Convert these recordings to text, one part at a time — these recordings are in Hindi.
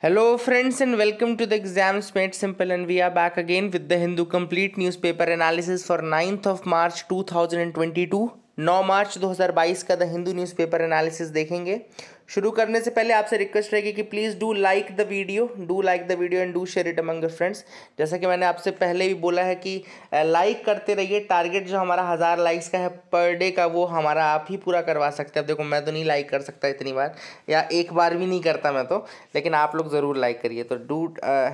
Hello friends and welcome to the exams made simple, and we are back again with the Hindu complete newspaper analysis for 9th of March 2022। 9 मार्च 2022 का द हिंदू न्यूज़पेपर एनालिसिस देखेंगे। शुरू करने से पहले आपसे रिक्वेस्ट रहेगी कि please do like the video and do share it among your friends. जैसा कि मैंने आपसे पहले भी बोला है कि लाइक करते रहिए। टारगेट जो हमारा 1000 लाइक्स का है पर डे का, वो हमारा आप ही पूरा करवा सकते हैं। अब देखो, मैं तो नहीं लाइक कर सकता इतनी बार, या एक बार भी नहीं करता मैं तो, लेकिन आप लोग ज़रूर लाइक करिए, तो do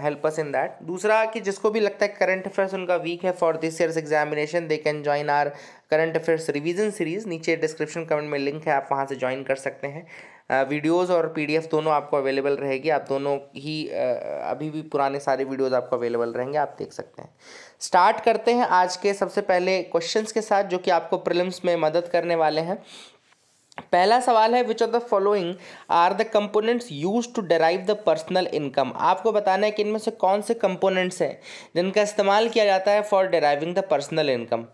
help us in that. दूसरा कि जिसको भी लगता है करंट अफेयर्स उनका वीक है for this years examination, they can join are current affairs revision series. नीचे डिस्क्रिप्शन कमेंट में लिंक है, आप वहाँ से ज्वाइन कर सकते हैं। वीडियोस और पीडीएफ दोनों आपको अवेलेबल रहेगी। आप दोनों ही अभी भी पुराने सारे वीडियोस आपको अवेलेबल रहेंगे, आप देख सकते हैं। स्टार्ट करते हैं आज के सबसे पहले क्वेश्चंस के साथ, जो कि आपको प्रीलिम्स में मदद करने वाले हैं। पहला सवाल है, which of the following are the components use to derive the personal income. आपको बताना है कि इनमें से कौन से कंपोनेंट्स हैं जिनका इस्तेमाल किया जाता है for deriving the personal income.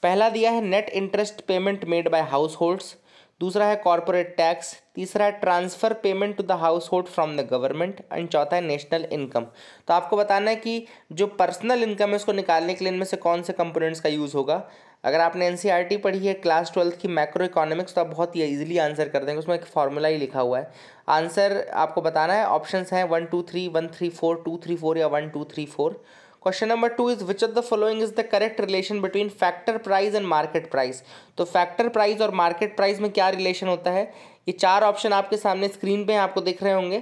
पहला दिया है net interest payment made by households, दूसरा है कॉर्पोरेट टैक्स, तीसरा है transfer payment to the household from the government, and चौथा है नेशनल इनकम। तो आपको बताना है कि जो पर्सनल इनकम है उसको निकालने के लिए इनमें से कौन से कंपोनेंट्स का यूज़ होगा। अगर आपने एनसीईआरटी पढ़ी है क्लास 12 की मैक्रो इकोनॉमिक्स, तो आप बहुत ही ईजिली आंसर कर देंगे। उसमें एक फार्मूला ही लिखा हुआ है। आंसर आपको बताना है, ऑप्शंस हैं 1 2 3, 1 3 4, 2 3 4 या 1 2 3 4। Question number 2 is which of the following is the correct relation between factor price and market price. तो फैक्टर प्राइस और मार्केट प्राइस में क्या रिलेशन होता है। ये चार ऑप्शन आपके सामने स्क्रीन पे आपको दिख रहे होंगे,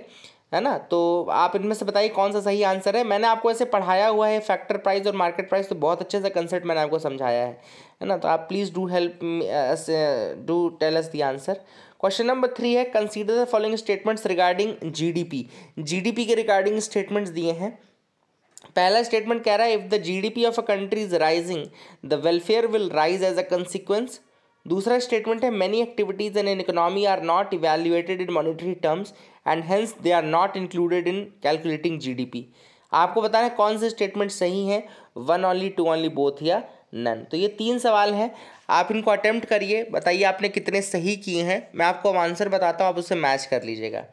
है ना। तो आप इनमें से बताइए कौन सा सही आंसर है। मैंने आपको ऐसे पढ़ाया हुआ है फैक्टर प्राइस और मार्केट प्राइस, तो बहुत अच्छे से कंसेप्ट मैंने आपको समझाया है ना। तो आप please do help do tell us the answer. Question number 3 है, consider the following statements regarding GDP. GDP के रिगार्डिंग स्टेटमेंट्स दिए हैं। पहला स्टेटमेंट कह रहा है, if the GDP of a country is rising the welfare will rise as a consequence. दूसरा स्टेटमेंट है, many activities in an economy are not evaluated in monetary terms and hence they are not included in calculating GDP. आपको बताना है कौन से स्टेटमेंट सही हैं, 1 ओनली, 2 ओनली, बोथ या नन। तो ये 3 सवाल हैं, आप इनको अटेम्प्ट करिए, बताइए आपने कितने सही किए हैं। मैं आपको आंसर बताता हूँ, आप उससे मैच कर लीजिएगा।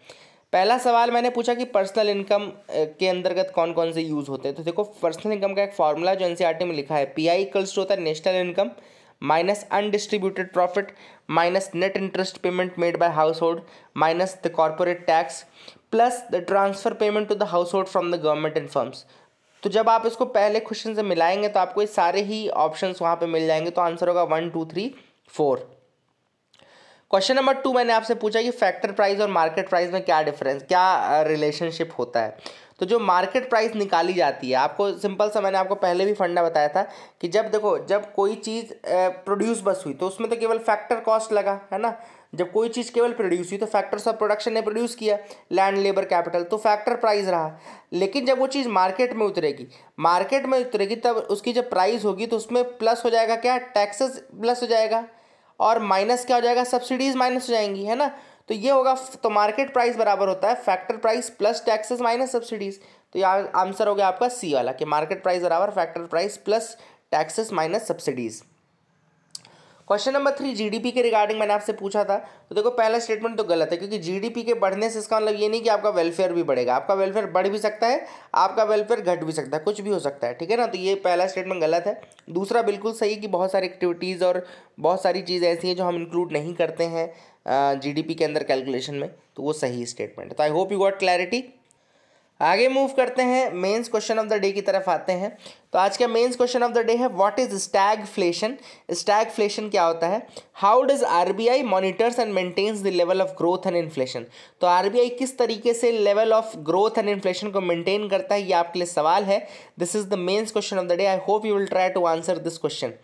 पहला सवाल मैंने पूछा कि पर्सनल इनकम के अंतर्गत कौन कौन से यूज़ होते हैं। तो देखो, पर्सनल इनकम का एक फार्मूला जो एनसीईआरटी में लिखा है, पीआई इक्वल्स टू होता है national income minus undistributed profit minus net interest payment made by household minus the corporate tax plus the transfer payment to the household from the government and firms. तो जब आप इसको पहले क्वेश्चन से मिलाएंगे तो आपको ये सारे ही ऑप्शंस वहाँ पे मिल जाएंगे। तो आंसर होगा 1 2 3 4। क्वेश्चन नंबर 2 मैंने आपसे पूछा कि फैक्टर प्राइस और मार्केट प्राइस में क्या डिफरेंस, क्या रिलेशनशिप होता है। तो जो मार्केट प्राइस निकाली जाती है, आपको सिंपल सा मैंने आपको पहले भी फंडा बताया था कि जब देखो, जब कोई चीज़ प्रोड्यूस बस हुई तो उसमें तो केवल फैक्टर कॉस्ट लगा, है ना। जब कोई चीज़ केवल प्रोड्यूस हुई तो फैक्टर्स ऑफ प्रोडक्शन ने प्रोड्यूस किया, लैंड, लेबर, कैपिटल, तो फैक्टर प्राइस रहा। लेकिन जब वो चीज़ मार्केट में उतरेगी तब उसकी जब प्राइस होगी तो उसमें प्लस हो जाएगा क्या, टैक्सेस प्लस हो जाएगा, और माइनस क्या हो जाएगा, सब्सिडीज माइनस हो जाएंगी, है ना। तो ये होगा, तो मार्केट प्राइस बराबर होता है factor price plus taxes minus subsidies. तो यहाँ आंसर हो गया आपका सी वाला, कि मार्केट प्राइस बराबर factor price plus taxes minus subsidies. Question number 3, GDP के रिगार्डिंग मैंने आपसे पूछा था। तो देखो, पहला स्टेटमेंट तो गलत है, क्योंकि जीडीपी के बढ़ने से इसका मतलब ये नहीं कि आपका वेलफेयर भी बढ़ेगा। आपका वेलफेयर बढ़ भी सकता है, आपका वेलफेयर घट भी सकता है, कुछ भी हो सकता है, ठीक है ना। तो ये पहला स्टेटमेंट गलत है। दूसरा बिल्कुल सही, कि बहुत सारी एक्टिविटीज़ और बहुत सारी चीज़ ऐसी हैं जो हम इंक्लूड नहीं करते हैं जीडीपी के अंदर कैलकुलेशन में, तो वो सही स्टेटमेंट है। तो I hope you got clarity. आगे मूव करते हैं, mains question of the day की तरफ आते हैं। तो आज का mains question of the day है, व्हाट इज स्टैगफ्लेशन। स्टैगफ्लेशन क्या होता है। How does RBI monitors and maintains the level of growth and inflation. तो आरबीआई किस तरीके से level of growth and inflation को मेंटेन करता है, ये आपके लिए सवाल है। This is the mains question of the day. I hope you will try to answer this question,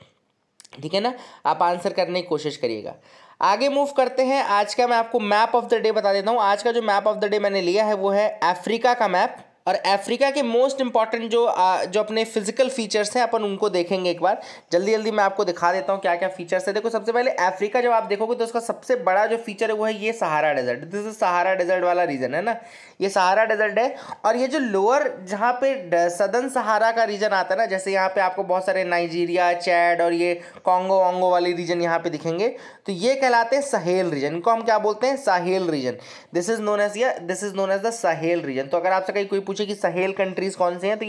ठीक है ना। आप आंसर करने की कोशिश करिएगा। आगे मूव करते हैं, आज का मैं आपको मैप ऑफ द डे बता देता हूँ। आज का जो मैप ऑफ द डे मैंने लिया है वो है अफ्रीका का मैप, और अफ्रीका के मोस्ट इंपॉर्टेंट जो अपने फिजिकल फीचर्स हैं अपन उनको देखेंगे एक बार। जल्दी जल्दी मैं आपको दिखा देता हूँ क्या क्या फीचर्स है। देखो सबसे पहले अफ्रीका जब आप देखोगे तो उसका सबसे बड़ा जो फीचर है वो है ये Sahara desert. This is Sahara desert वाला रीजन है ना, ये सहारा डेजर्ट है। और ये जो लोअर जहाँ पे सदर्न सहारा का रीजन आता है ना, जैसे यहाँ पे आपको बहुत सारे नाइजीरिया, चैड और ये कॉन्गो वांगो वाले रीजन यहाँ पे दिखेंगे, तो ये कहलाते हैं साहेल रीजन। इनको हम क्या बोलते हैं? Sahel region. This is known as the Sahel region. तो अगर आपसे कहीं कोई पूछे कि साहेल कंट्रीज कौन से हैं, तो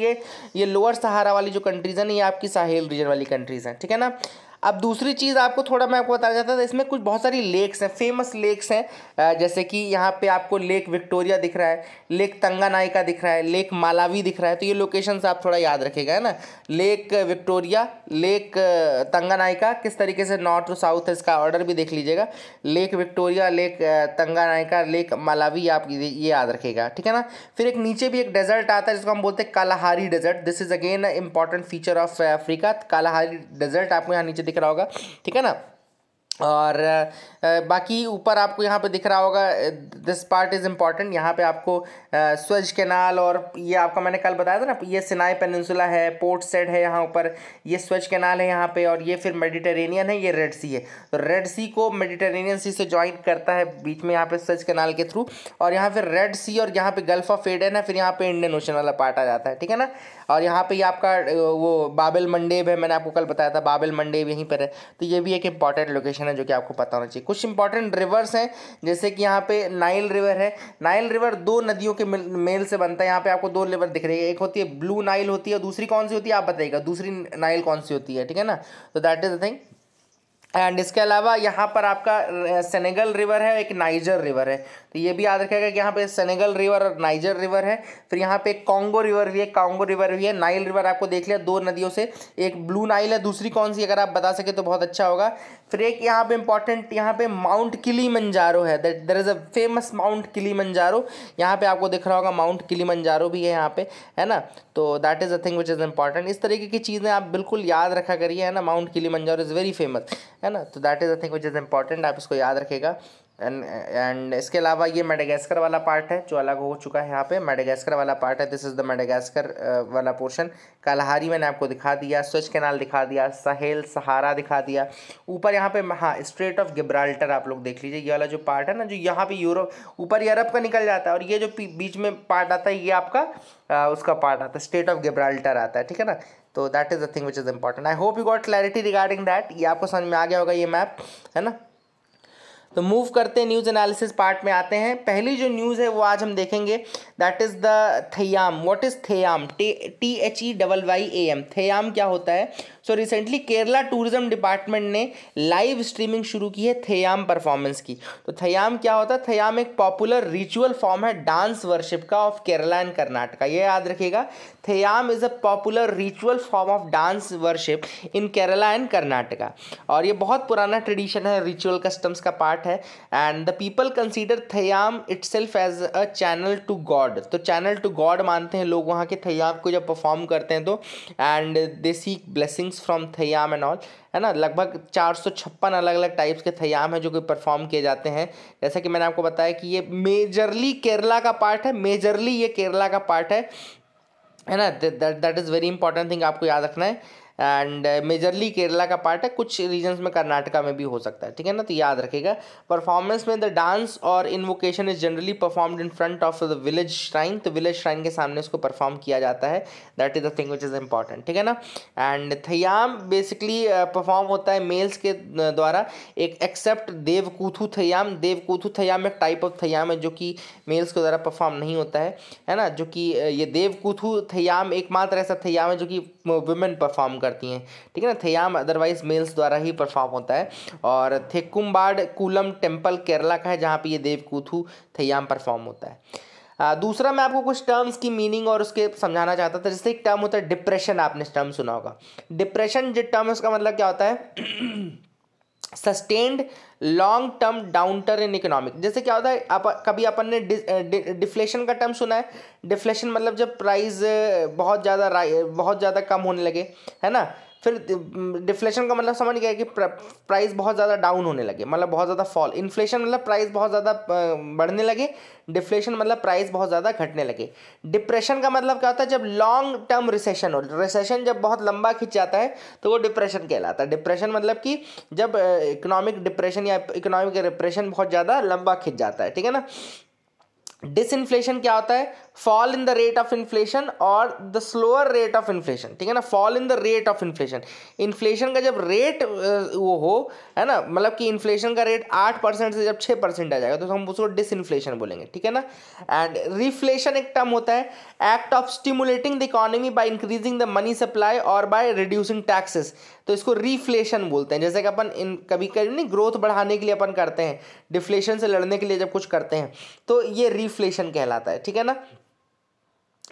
ये लोअर सहारा वाली जो कंट्रीज है ना, ये आपकी साहेल रीजन वाली कंट्रीज हैं, ठीक है ना। अब दूसरी चीज़ आपको थोड़ा मैं आपको बताना चाहता था, इसमें कुछ बहुत सारी लेक्स हैं, फेमस लेक्स हैं, जैसे कि यहाँ पे आपको लेक विक्टोरिया दिख रहा है, लेक तंगानाइका दिख रहा है, लेक मालावी दिख रहा है। तो ये लोकेशंस आप थोड़ा याद रखिएगा, है ना। लेक विक्टोरिया, लेक तंगानाइका, किस तरीके से नॉर्थ टू साउथ है इसका ऑर्डर भी देख लीजिएगा। Lake Victoria, lake Tanganyika, lake Malawi, आप ये याद रखिएगा, ठीक है ना। फिर एक नीचे भी एक डेजर्ट आता है जिसको हम बोलते हैं Kalahari desert. This is again important feature of Africa. Kalahari desert आपको यहाँ नीचे दिख रहा होगा, ठीक है ना। और बाकी ऊपर आपको यहाँ पे दिख रहा होगा, दिस पार्ट इज़ इम्पॉर्टेंट। यहाँ पे आपको स्वेज कैनाल, और ये आपका मैंने कल बताया था ना, ये सिनाई पेनिनसुला है, पोर्ट सेड है यहाँ ऊपर, ये स्वेज कैनाल है यहाँ पे, और ये फिर मेडिटेरेनियन है, ये रेड सी है। तो रेड सी को मेडिटेरेनियन सी से ज्वाइन करता है बीच में यहाँ पे स्वेज कैनाल के थ्रू, और यहाँ फिर रेड सी और यहाँ पे गल्फ ऑफ एडन है, फिर यहाँ पे इंडियन ओशन वाला पार्ट आ जाता है, ठीक है ना। और यहाँ पे ये आपका वो बाबेल मंडेब है, मैंने आपको कल बताया था बाबेल मंडेब यहीं पर है। तो ये भी एक इंपॉर्टेंट लोकेशन है जो कि आपको पता होना चाहिए। कुछ इंपॉर्टेंट रिवर्स हैं, जैसे कि यहाँ पे नाइल रिवर है। नाइल रिवर दो नदियों के मेल से बनता है। यहाँ पे आपको दो रिवर दिख रही है, एक होती है ब्लू नाइल होती है, और दूसरी कौन सी होती है आप बताइएगा, दूसरी नाइल कौन सी होती है, ठीक है ना। तो that is the thing. And इसके अलावा यहाँ पर आपका सेनेगल रिवर है, एक नाइजर रिवर है। तो ये भी याद रखिएगा कि यहाँ पे सेनेगल रिवर और नाइजर रिवर है। फिर यहाँ पे कॉन्गो रिवर भी है, कांगो रिवर भी है। नाइल रिवर आपको देख लिया, दो नदियों से, एक ब्लू नाइल है, दूसरी कौन सी अगर आप बता सके तो बहुत अच्छा होगा। फिर एक यहाँ पे इंपॉर्टेंट, यहाँ पे माउंट किलीमंजारो है, there is a famous Mount Kilimanjaro. यहाँ पे आपको दिख रहा होगा माउंट किलीमंजारो भी है यहाँ पे, है ना। तो that is a thing which is important. इस तरीके की चीज़ें आप बिल्कुल याद रखा करिए, है ना। Mount Kilimanjaro is very famous, है ना। तो that is a thing which is important, आप इसको याद रखिएगा। एंड इसके अलावा ये मेडागास्कर वाला पार्ट है जो अलग हो चुका है, यहाँ पे मेडागास्कर वाला पार्ट है। दिस इज़ द मेडागास्कर वाला पोर्शन। कालाहारी मैंने आपको दिखा दिया, स्वेज कैनाल दिखा दिया, साहेल सहारा दिखा दिया। ऊपर यहाँ पे हाँ स्ट्रेट ऑफ गिब्राल्टर आप लोग देख लीजिए, ये वाला जो पार्ट है ना, जो यहाँ पे यूरोप ऊपर यूरोप का निकल जाता है, और ये जो बीच में पार्ट आता है ये आपका उसका पार्ट आता है, स्ट्रेट ऑफ गिब्राल्टर आता है, ठीक है ना। तो that is the thing which is important. I hope you got clarity regarding that. ये आपको समझ में आ गया होगा ये मैप, है ना। तो मूव करते हैं न्यूज़ एनालिसिस पार्ट में आते हैं। पहली जो न्यूज़ है वो आज हम देखेंगे, that is the Theyyam. What is Theyyam? THEYYAM। Theyyam क्या होता है? So recently Kerala tourism department ने लाइव स्ट्रीमिंग शुरू की है थेयाम परफॉर्मेंस की। तो थेयाम क्या होता है? थेयाम एक पॉपुलर रिचुअल फॉर्म है डांस वर्शिप का ऑफ केरला एंड कर्नाटका। ये याद रखिएगा, Theyyam is a popular ritual form of dance worship in Kerala and Karnataka. और ये बहुत पुराना ट्रेडिशन है, रिचुअल कस्टम्स का पार्ट है। And the people consider Theyyam itself as a channel to god. तो चैनल टू गॉड मानते हैं लोग वहाँ के थेयाम को जब परफॉर्म करते हैं तो। And they seek blessings from Theyyam and all, है ना। लगभग 456 अलग अलग टाइप्स के थेयाम है जो कि परफॉर्म किए जाते हैं। जैसा कि मैंने आपको बताया कि ये मेजरली केरला का पार्ट है, मेजरली ये केरला का पार्ट है ना। That is very important thing आपको याद रखना है। एंड मेजरली केरला का पार्ट है, कुछ रीजन्स में कर्नाटका में भी हो सकता है, ठीक है ना। तो याद रखिएगा, परफॉर्मेंस में द डांस और invocation is generally performed in front of the village shrine. तो विलेज श्राइन के सामने इसको परफॉर्म किया जाता है। That is the thing which is important, ठीक है ना। एंड थेयाम बेसिकली परफॉर्म होता है मेल्स के द्वारा, एक एक्सेप्ट देवकूथू थेयाम। देवकूथू थेयाम एक टाइप ऑफ थेयाम है जो कि मेल्स के द्वारा परफॉर्म नहीं होता है ना। जो कि ये देवकूथू थेयाम एकमात्र ऐसा थेयाम है जो कि वुमेन परफॉर्म करती हैं, ठीक है ना। थेयाम अदरवाइज मेल्स द्वारा ही परफॉर्म होता है। और थेकुम्बाड कूलम टेम्पल केरला का है जहाँ पे ये देवकूथू थेयाम परफॉर्म होता है। दूसरा मैं आपको कुछ टर्म्स की मीनिंग और उसके समझाना चाहता था। जैसे एक टर्म होता है डिप्रेशन, आपने टर्म सुना होगा डिप्रेशन। जो टर्म है उसका मतलब क्या होता है? Sustained long term downturn in economic. जैसे क्या होता है, कभी अपन ने डिफ्लेशन का टर्म सुना है। डिफ्लेशन मतलब जब प्राइस बहुत ज़्यादा कम होने लगे, है ना। फिर डिफ्लेशन का मतलब समझ गया कि प्राइस बहुत ज़्यादा डाउन होने लगे, मतलब बहुत ज़्यादा फॉल। इन्फ्लेशन मतलब प्राइस बहुत ज़्यादा बढ़ने लगे, डिफ्लेशन मतलब प्राइस बहुत ज़्यादा घटने लगे। डिप्रेशन का मतलब क्या होता है, जब लॉन्ग टर्म रिसेशन हो, रिसेशन जब बहुत लंबा खिंच जाता है तो वो डिप्रेशन कहलाता है। डिप्रेशन मतलब कि जब इकोनॉमिक डिप्रेशन या इकोनॉमिक डिप्रेशन बहुत ज़्यादा लंबा खिंच जाता है, ठीक है ना। डिसइन्फ्लेशन क्या होता है, fall in the rate of inflation और the slower rate of inflation, ठीक है ना। Fall in the rate of inflation, inflation का जब रेट वो हो, है ना, मतलब कि इन्फ्लेशन का रेट 8% से जब 6% आ जाएगा तो हम उसको डिसइन्फ्लेशन बोलेंगे, ठीक है ना। एंड रिफ्लेशन एक टर्म होता है, act of stimulating the economy by increasing the money supply और बाय रिड्यूसिंग टैक्सेस, तो इसको रिफ्लेशन बोलते हैं। जैसे कि अपन कभी कभी नहीं ग्रोथ बढ़ाने के लिए अपन करते हैं, डिफ्लेशन से लड़ने के लिए जब कुछ करते हैं तो ये रिफ्लेशन कहलाता है, ठीक है ना।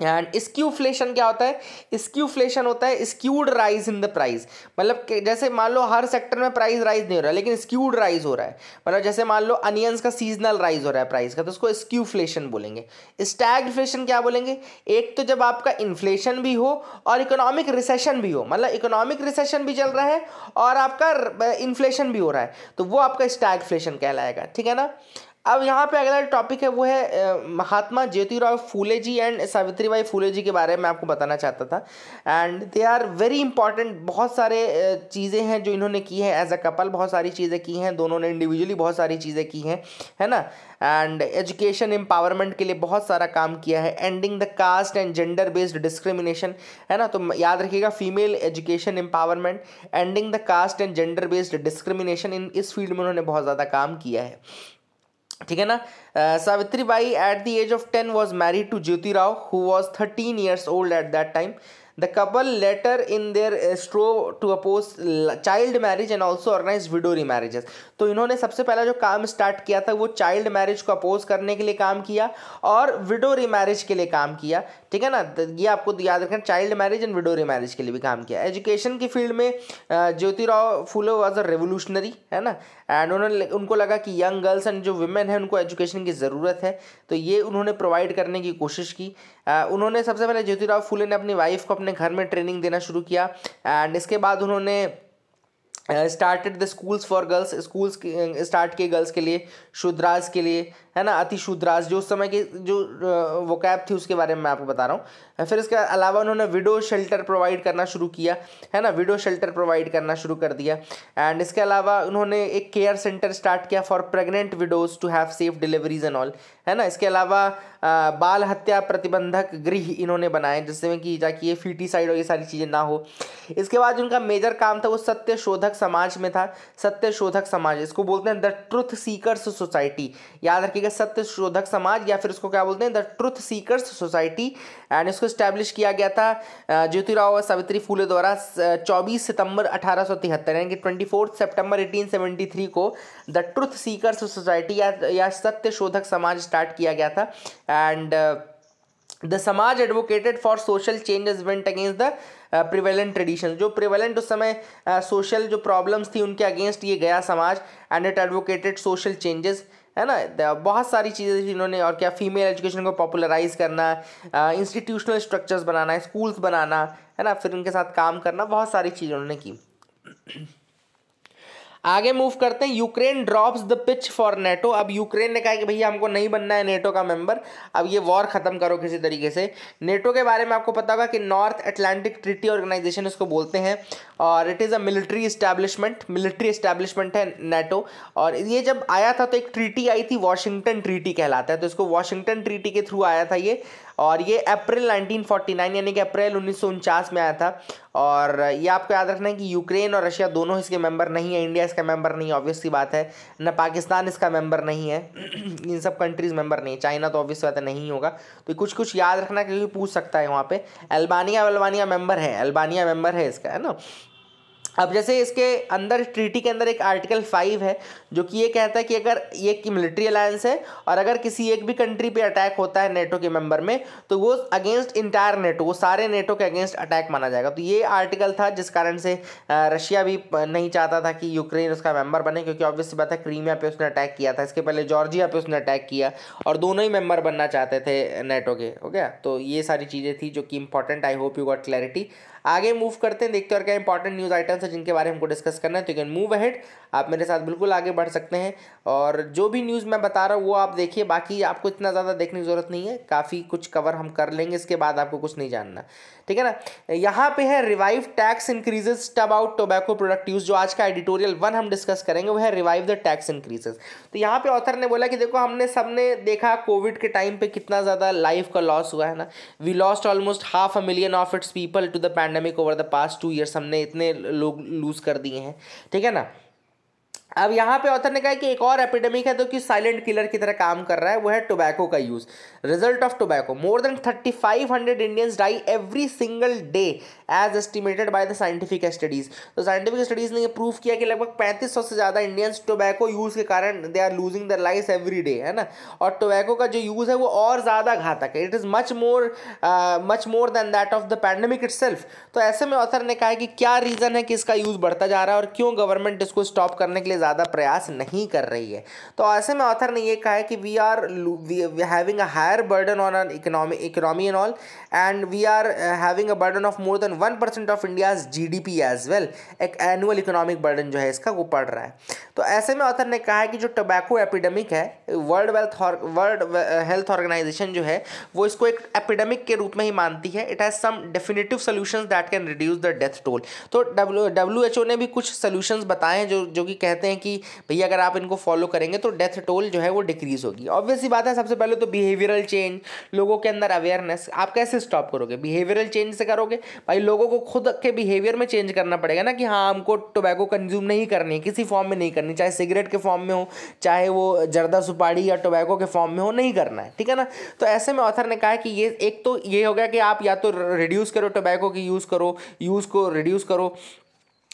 एंड स्क्यूफ्लेशन क्या होता है, स्क्यूफ्लेशन होता है skewed rise in the price, मतलब जैसे मान लो हर सेक्टर में प्राइस राइज नहीं हो रहा है लेकिन स्क्यूड राइज हो रहा है, मतलब जैसे मान लो अनियंस का सीजनल राइज हो रहा है प्राइस का, तो उसको स्क्यूफ्लेशन बोलेंगे। स्टैगफ्लेशन क्या बोलेंगे, एक तो जब आपका इन्फ्लेशन भी हो और इकोनॉमिक रिसेशन भी हो, मतलब इकोनॉमिक रिसेशन भी चल रहा है और आपका इन्फ्लेशन भी हो रहा है, तो वो आपका स्टैगफ्लेशन कहलाएगा, ठीक है ना। अब यहाँ पे अगला टॉपिक है वो है महात्मा ज्योतिराव फूले जी एंड सावित्रीबाई फूले जी के बारे में आपको बताना चाहता था। And they are very important, बहुत सारे चीज़ें हैं जो इन्होंने की है एज अ कपल, बहुत सारी चीज़ें की हैं दोनों ने, इंडिविजुअली बहुत सारी चीज़ें की हैं, है ना। एंड एजुकेशन एम्पावरमेंट के लिए बहुत सारा काम किया है, ending the caste and gender based discrimination, है ना, तो याद रखिएगा female education empowerment, ending the caste and gender based discrimination, इस फील्ड में उन्होंने बहुत ज़्यादा काम किया है, ठीक है ना। Savitribai at the age of 10 was married to Jyotirao who was 13 years old at that time. The couple later in their strove to oppose child marriage and also organize widow remarriages, तो इन्होंने सबसे पहला जो काम स्टार्ट किया था वो चाइल्ड मैरिज को अपोज करने के लिए काम किया और विडो रीमैरिज के लिए काम किया, ठीक है ना। ये आपको याद रखना, child marriage and window remarriage के लिए भी काम किया। एजुकेशन की फील्ड में Jyotirao Phule was a revolutionary, है ना, एंड उनको लगा कि यंग गर्ल्स एंड जो विमेन है उनको एजुकेशन की ज़रूरत है, तो ये उन्होंने प्रोवाइड करने की कोशिश की। उन्होंने सबसे पहले ज्योतिराव फूले ने अपनी वाइफ को अपने घर में ट्रेनिंग देना शुरू किया एंड इसके बाद उन्होंने started the schools for girls, schools start किए गर्ल्स के लिए, शूद्रास के लिए, है ना, अति शूद्रास जो उस समय की जो वोकैब थी उसके बारे में मैं आपको बता रहा हूँ। फिर इसके अलावा उन्होंने विडो शेल्टर प्रोवाइड करना शुरू किया, है ना, विडो शेल्टर प्रोवाइड करना शुरू कर दिया। एंड इसके अलावा उन्होंने एक केयर सेंटर स्टार्ट किया for pregnant widows to have safe deliveries and all, है ना। इसके अलावा बाल हत्या प्रतिबंधक गृह इन्होंने बनाए जिसमें कि ताकि ये फीटिसाइड और ये सारी चीज़ें ना हो। इसके बाद उनका मेजर काम था वो सत्य शोधक समाज में था। सत्य शोधक समाज इसको बोलते हैं द ट्रुथ सीकर्स सोसाइटी, याद रखिएगा, सत्य शोधक समाज या फिर इसको क्या बोलते हैं the truth seekers society. And इसको स्टैब्लिश किया गया था ज्योतिराव सावित्री फूले द्वारा 24 सितंबर 1873 यानी कि 24 सितंबर 1873 को द ट्रुथ सीकर्स सोसाइटी या सत्य शोधक समाज स्टार्ट किया गया था। एंड द समाज advocated for social changes went against the prevalent tradition, जो प्रिवेलेंट उस समय सोशल जो प्रॉब्लम्स थी उनके अगेंस्ट ये गया समाज। And it advocated social changes, है ना, बहुत सारी चीज़ें इन्होंने, और क्या फीमेल एजुकेशन को पॉपुलराइज करना, इंस्टीट्यूशनल स्ट्रक्चर्स बनाना, स्कूल्स बनाना, है ना, फिर उनके साथ काम करना, बहुत सारी चीज़ें उन्होंने की। आगे मूव करते हैं, Ukraine drops the pitch for NATO. अब यूक्रेन ने कहा कि भैया हमको नहीं बनना है नेटो का मेंबर, अब ये वॉर खत्म करो किसी तरीके से। नेटो के बारे में आपको पता होगा कि नॉर्थ अटलांटिक ट्रीटी ऑर्गेनाइजेशन इसको बोलते हैं और it is a military establishment है नेटो। और ये जब आया था तो एक ट्रीटी आई थी, वॉशिंगटन ट्रीटी कहलाता है, तो इसको वॉशिंगटन ट्रीटी के थ्रू आया था ये, और ये अप्रैल 1949 यानी कि अप्रैल 1949 में आया था। और ये आपको याद रखना है कि यूक्रेन और रशिया दोनों इसके मेंबर नहीं है, इंडिया इसका मेंबर नहीं है, ऑब्वियस सी बात है ना, पाकिस्तान इसका मेंबर नहीं है इन सब कंट्रीज़ मेंबर नहीं है, चाइना तो ऑब्वियस बात है नहीं होगा। तो कुछ कुछ याद रखना क्योंकि पूछ सकता है वहाँ पे। अल्बानिया मेंबर है, अल्बानिया मेंबर है इसका, है ना। अब जैसे इसके अंदर ट्रीटी के अंदर एक आर्टिकल 5 है जो कि ये कहता है कि अगर ये की मिलिट्री अलायंस है और अगर किसी एक भी कंट्री पे अटैक होता है नेटो के मेंबर में तो वो अगेंस्ट इंटायर नेटो, वो सारे नेटो के अगेंस्ट अटैक माना जाएगा। तो ये आर्टिकल था जिस कारण से रशिया भी नहीं चाहता था कि यूक्रेन उसका मेंबर बने, क्योंकि ऑब्वियसली बात है क्रीमिया पे उसने अटैक किया था, इसके पहले जॉर्जिया पे उसने अटैक किया और दोनों ही मेंबर बनना चाहते थे नेटो के। हो गया, तो ये सारी चीज़ें थी जो कि important. I hope you got clarity. आगे मूव करते हैं, देखते हैं और क्या इंपॉर्टेंट न्यूज़ आइटम्स है जिनके बारे में हमको डिस्कस करना है। तो यू कैन मूव अहेड, आप मेरे साथ बिल्कुल आगे बढ़ सकते हैं और जो भी न्यूज़ मैं बता रहा हूँ वो आप देखिए, बाकी आपको इतना ज़्यादा देखने की ज़रूरत नहीं है, काफ़ी कुछ कवर हम कर लेंगे, इसके बाद आपको कुछ नहीं जानना, ठीक है ना। यहाँ पे है revive tax increases stub out tobacco product use, जो आज का एडिटोरियल 1 हम डिस्कस करेंगे वो है रिवाइव द टैक्स इंक्रीजेस। तो यहाँ पे ऑथर ने बोला कि देखो हमने सबने देखा कोविड के टाइम पे कितना ज़्यादा लाइफ का लॉस हुआ है ना, we lost almost 500,000 of its people to the pandemic over the past 2 years, हमने इतने लोग लूज कर दिए हैं, ठीक है ना। अब यहाँ पे ऑथर ने कहा कि एक और एपिडेमिक है जो कि साइलेंट किलर की तरह काम कर रहा है, वो है टोबैको का use. Result of tobacco, more than 3500 Indians die every single day as estimated by the scientific studies. तो साइंटिफिक स्टडीज ने ये प्रूव किया कि लगभग 3500 से ज़्यादा इंडियंस टोबैको यूज के कारण they are losing their life every day, है ना। और टोबैको का जो यूज़ है वो और ज़्यादा घातक है, it is much more than that of the pandemic itself. तो ऐसे में ऑथर ने कहा है कि क्या रीज़न है कि इसका यूज़ बढ़ता जा रहा है और क्यों गवर्नमेंट इसको स्टॉप करने के लिए ज़्यादा प्रयास नहीं कर रही है। तो ऐसे में ऑथर ने ये कहा है कि we are having a higher burden on an economy and all, and we are having a burden of more than 1% of India's GDP as well. एक एनुअल इकोनॉमिक बर्डन जो है इसका वो पड़ रहा है। तो ऐसे में ऑथर ने कहा है कि जो टोबैको एपिडेमिक है, वर्ल्ड हेल्थ ऑर्गेनाइजेशन जो है वो इसको एक एपिडेमिक के रूप में ही मानती है। It has some definitive solutions that can reduce the death toll. तो WHO ने भी कुछ सॉल्यूशंस बताए हैं जो कि कहते हैं कि भैया अगर आप इनको फॉलो करेंगे तो डेथ टोल जो है वो डिक्रीज होगी। ऑब्वियसली बात है, सबसे पहले तो बिहेवियरल चेंज, लोगों के अंदर अवेयरनेस। आप कैसे स्टॉप करोगे? बिहेवियरल चेंज से करोगे भाई, लोगों को खुद के बिहेवियर में चेंज करना पड़ेगा ना कि हाँ हमको टोबैको कंज्यूम नहीं करनी है, किसी फॉर्म में नहीं करनी, चाहे सिगरेट के फॉर्म में हो, चाहे वो जर्दा सुपारी या टोबैको के फॉर्म में हो, नहीं करना है, ठीक है ना। तो ऐसे में ऑथर ने कहा कि ये एक तो ये हो गया कि आप या तो रिड्यूस करो टोबैको की यूज़ को रिड्यूस करो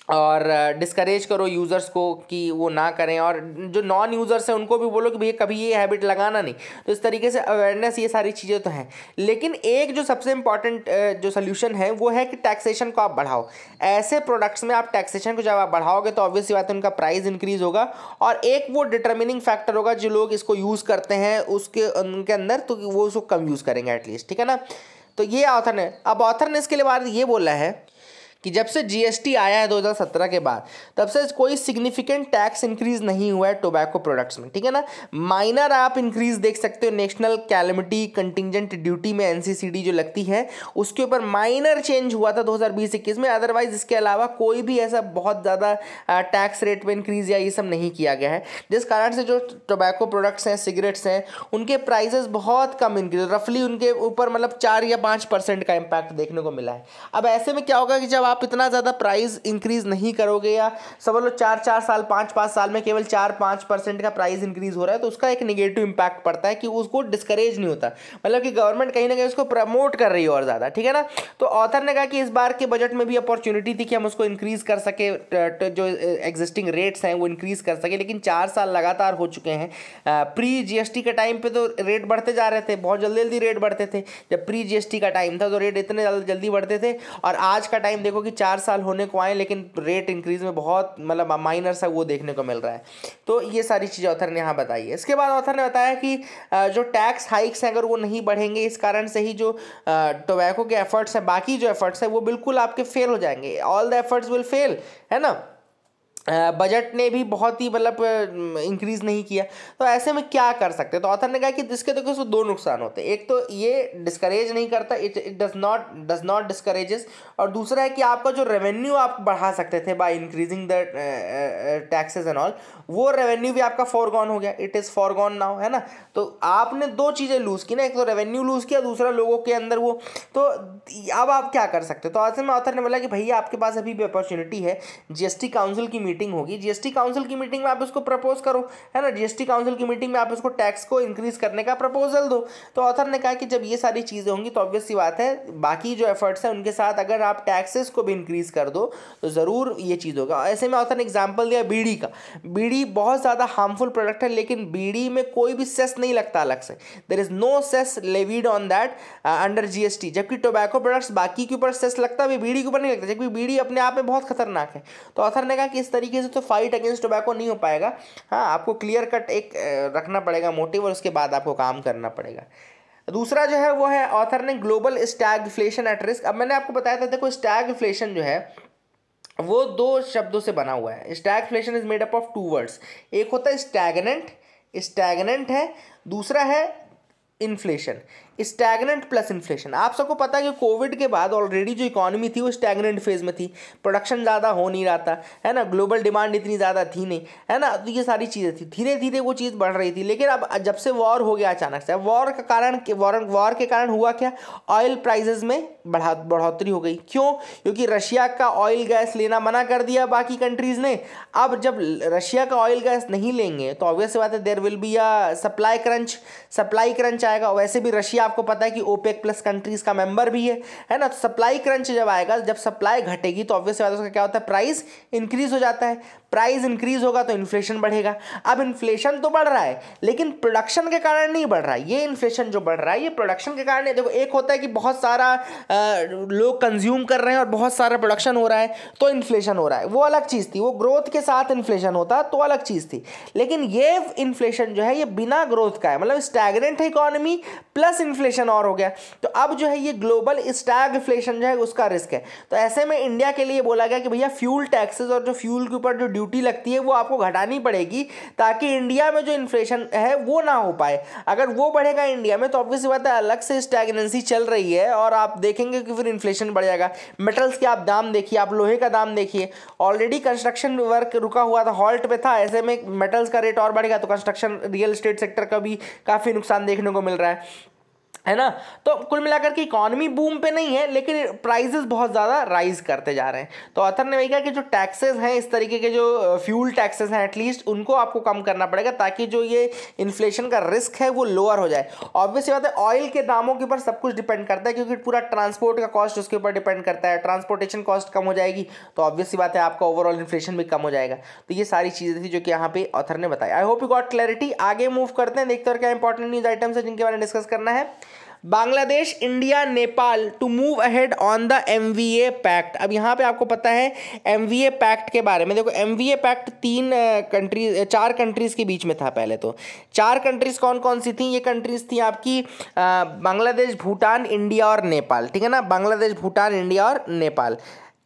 और डिस्करेज करो यूज़र्स को कि वो ना करें, और जो नॉन यूज़र्स हैं उनको भी बोलो कि भैया कभी ये हैबिट लगाना नहीं। तो इस तरीके से अवेयरनेस, ये सारी चीज़ें तो हैं। लेकिन एक जो सबसे इम्पॉर्टेंट जो सोल्यूशन है वो है कि टैक्सेशन को आप बढ़ाओ। ऐसे प्रोडक्ट्स में आप टैक्सेशन को जब आप बढ़ाओगे तो ऑब्वियसली बात है उनका प्राइस इंक्रीज़ होगा, और एक वो डिटर्मिनिंग फैक्टर होगा जो लोग इसको यूज़ करते हैं उनके अंदर, तो वो उसको कम यूज़ करेंगे एटलीस्ट, ठीक है ना। तो ये ऑथर ने, अब ऑथर ने इसके लिए बाद ये बोला है कि जब से जीएसटी आया है 2017 के बाद, तब से कोई सिग्निफिकेंट टैक्स इंक्रीज नहीं हुआ है टोबैको प्रोडक्ट्स में, ठीक है ना। माइनर आप इंक्रीज देख सकते हो नेशनल कैलेमिटी कंटिजेंट ड्यूटी में, एनसीसीडी जो लगती है उसके ऊपर माइनर चेंज हुआ था 2020-21 में। अदरवाइज इसके अलावा कोई भी ऐसा बहुत ज़्यादा टैक्स रेट में इंक्रीज या ये सब नहीं किया गया है, जिस कारण से जो टोबैको प्रोडक्ट्स हैं, सिगरेट्स हैं, उनके प्राइजेस बहुत कम इंक्रीज, रफली उनके ऊपर मतलब 4 या 5% का इम्पैक्ट देखने को मिला है। अब ऐसे में क्या होगा कि जब आप इतना ज़्यादा प्राइस इंक्रीज नहीं करोगे, या समझ लो 4-4 साल 5-5 साल में केवल 4-5% का प्राइस इंक्रीज हो रहा है, तो उसका एक नेगेटिव इंपैक्ट पड़ता है कि उसको डिस्करेज नहीं होता, मतलब कि गवर्नमेंट कहीं ना कहीं उसको प्रमोट कर रही है और ज़्यादा, ठीक है ना। तो ऑथर ने कहा कि इस बार के बजट में भी अपॉर्चुनिटी थी कि हम उसको इंक्रीज कर सके, जो एग्जिस्टिंग रेट्स हैं वो इंक्रीज कर सके, लेकिन 4 साल लगातार हो चुके हैं। प्री जीएसटी के टाइम पे तो रेट बढ़ते जा रहे थे, बहुत जल्दी जल्दी रेट बढ़ते थे। जब प्री जीएसटी का टाइम था तो रेट इतने जल्दी बढ़ते थे, और आज का टाइम देखो कि 4 साल होने को आए लेकिन रेट इंक्रीज में बहुत मतलब माइनर सा वो देखने को मिल रहा है। तो ये सारी चीज़ें ऑथर ने यहाँ बताई है। इसके बाद ऑथर ने बताया कि जो टैक्स हाइक्स हैं अगर वो नहीं बढ़ेंगे, इस कारण से ही जो टोबैको के एफर्ट्स हैं, बाकी जो एफर्ट्स हैं वो बिल्कुल आपके फेल हो जाएंगे। All the efforts will fail, है ना। बजट ने भी बहुत ही मतलब इंक्रीज़ नहीं किया, तो ऐसे में क्या कर सकते हैं। तो ऑथर ने कहा कि इसके तो कुछ 2 नुकसान होते हैं। एक तो ये डिस्करेज नहीं करता, इट डज नॉट डिस्करेजेस, और दूसरा है कि आपका जो रेवेन्यू आप बढ़ा सकते थे by increasing the taxes and all, वो रेवेन्यू भी आपका फॉरगॉन हो गया, इट इज़ फॉरगॉन नाउ, है ना। तो आपने 2 चीज़ें लूज़ की ना, एक तो रेवेन्यू लूज़ किया, दूसरा लोगों के अंदर वो, तो अब आप क्या कर सकते हो। तो ऐसे में ऑथर ने बोला कि भैया आपके पास अभी भी अपॉर्चुनिटी है, जीएसटी काउंसिल की मीटिंग मीटिंग होगी, जीएसटी काउंसिल की मीटिंग में आप इसको प्रपोज करो, है ना, जीएसटी काउंसिल की मीटिंग में आप इसको टैक्स को इंक्रीज करने का प्रपोजल दो। तो ऑथर ने कहा कि जब ये सारी चीज़ें होंगी तो ऑब्वियस सी बात है बाकी जो एफर्ट्स हैं उनके साथ अगर आप टैक्सेस को भी इंक्रीज कर दो तो ज़रूर ये चीज़ होगा। ऐसे में ऑथर ने एग्जाम्पल दिया बीड़ी का। बीड़ी बहुत ज़्यादा हार्मफुल प्रोडक्ट है, लेकिन बीड़ी में कोई भी सेस नहीं लगता अलग से, there is no cess levied on that under GST, जबकि टोबैको प्रोडक्ट्स बाकी के ऊपर सेस लगता है, बीड़ी के ऊपर नहीं लगता, जबकि बीड़ी अपने आप में बहुत खतरनाक है। तो ऑथर ने कहा कि इस तरीके से तो फाइट अगेंस्ट टोबैको नहीं हो पाएगा। हाँ, आपको क्लियर कट एक रखना पड़ेगा मोटिव और उसके बाद आपको काम करना पड़ेगा। दूसरा जो है वो है ऑथर ने ग्लोबल स्टैगफ्लेशन एट रिस्क। अब मैंने आपको बताया था देखो स्टैगफ्लेशन जो है वो दो शब्दों से बना हुआ है। Stagflation is made up of two words, एक होता है स्टैगनेंट, स्टैगनेंट है, दूसरा है इन्फ्लेशन, स्टैगनेंट प्लस इन्फ्लेशन। आप सबको पता है कि कोविड के बाद ऑलरेडी जो इकोनॉमी थी वो स्टैगनेंट फेज में थी, प्रोडक्शन ज़्यादा हो नहीं रहा था, है ना, ग्लोबल डिमांड इतनी ज़्यादा थी नहीं, है ना, तो ये सारी चीज़ें थी, धीरे धीरे वो चीज़ बढ़ रही थी। लेकिन अब जब से वॉर हो गया अचानक से, वॉर का कारण वॉर के कारण हुआ क्या, ऑयल प्राइजेज में बढ़ोतरी हो गई। क्यों? क्योंकि रशिया का ऑयल गैस लेना मना कर दिया बाकी कंट्रीज़ ने। अब जब रशिया का ऑयल गैस नहीं लेंगे तो ऑब्वियस बात है there will be a supply crunch आएगा। वैसे भी रशिया आपको पता है कि ओपेक प्लस कंट्रीज का मेंबर भी है ना, तो सप्लाई क्रंच जब आएगा, जब सप्लाई घटेगी तो ऑब्वियस बात है उसका क्या होता है, प्राइस इंक्रीज हो जाता है। प्राइस इंक्रीज होगा तो इन्फ्लेशन बढ़ेगा। अब इन्फ्लेशन तो बढ़ रहा है लेकिन प्रोडक्शन के कारण नहीं बढ़ रहा है, ये इन्फ्लेशन जो बढ़ रहा है ये प्रोडक्शन के कारण है। देखो एक होता है कि बहुत सारा लोग कंज्यूम कर रहे हैं और बहुत सारा प्रोडक्शन हो रहा है तो इन्फ्लेशन हो रहा है, वो अलग चीज़ थी, वो ग्रोथ के साथ इन्फ्लेशन होता तो अलग चीज़ थी। लेकिन ये इन्फ्लेशन जो है ये बिना ग्रोथ का है, मतलब स्टैगनेंट है इकोनॉमी प्लस इन्फ्लेशन और हो गया। तो अब जो है ये ग्लोबल स्टैगफ्लेशन जो है उसका रिस्क है। तो ऐसे में इंडिया के लिए बोला गया कि भैया फ्यूल टैक्सेस और जो फ्यूल के ऊपर जो ड्यूटी लगती है वो आपको घटानी पड़ेगी ताकि इंडिया में जो इन्फ्लेशन है वो ना हो पाए। अगर वो बढ़ेगा इंडिया में तो ऑब्वियस बात है अलग से स्टैगनेंसी चल रही है और आप देखेंगे कि फिर इन्फ्लेशन बढ़ जाएगा। मेटल्स के आप दाम देखिए, आप लोहे का दाम देखिए, ऑलरेडी कंस्ट्रक्शन वर्क रुका हुआ था, हॉल्ट पे था, ऐसे में मेटल्स का रेट और बढ़ेगा तो कंस्ट्रक्शन रियल एस्टेट सेक्टर का भी काफ़ी नुकसान देखने को मिल रहा है ना। तो कुल मिलाकर के इकोनॉमी बूम पे नहीं है लेकिन प्राइसेस बहुत ज़्यादा राइज करते जा रहे हैं। तो ऑथर ने वही कहा कि जो टैक्सेस हैं इस तरीके के जो फ्यूल टैक्सेस हैं एटलीस्ट उनको आपको कम करना पड़ेगा ताकि जो ये इन्फ्लेशन का रिस्क है वो लोअर हो जाए। ऑब्वियसली बात है ऑयल के दामों के ऊपर सब कुछ डिपेंड करता है क्योंकि पूरा ट्रांसपोर्ट का कॉस्ट उसके ऊपर डिपेंड करता है। ट्रांसपोर्टेशन कॉस्ट कम हो जाएगी तो ऑब्वियसली बात है आपका ओवरऑल इन्फ्लेशन भी कम हो जाएगा। तो ये सारी चीज़ें थी जो कि यहाँ पे ऑथर ने बताया। आई होप यू गॉट क्लैरिटी। आगे मूव करते हैं, देखते हैं क्या इंपॉर्टेंट न्यूज आइटम्स है जिनके बारे में डिस्कस करना है। Bangladesh, India, Nepal to move ahead on the MVA pact. अब यहाँ पे आपको पता है MVA पैक्ट के बारे में। देखो MVA पैक्ट चार कंट्रीज़ के बीच में था। पहले तो 4 कंट्रीज़ कौन कौन सी थी? ये कंट्रीज़ थी आपकी बांग्लादेश, भूटान, इंडिया और नेपाल, ठीक है ना, बांग्लादेश, भूटान, इंडिया और नेपाल।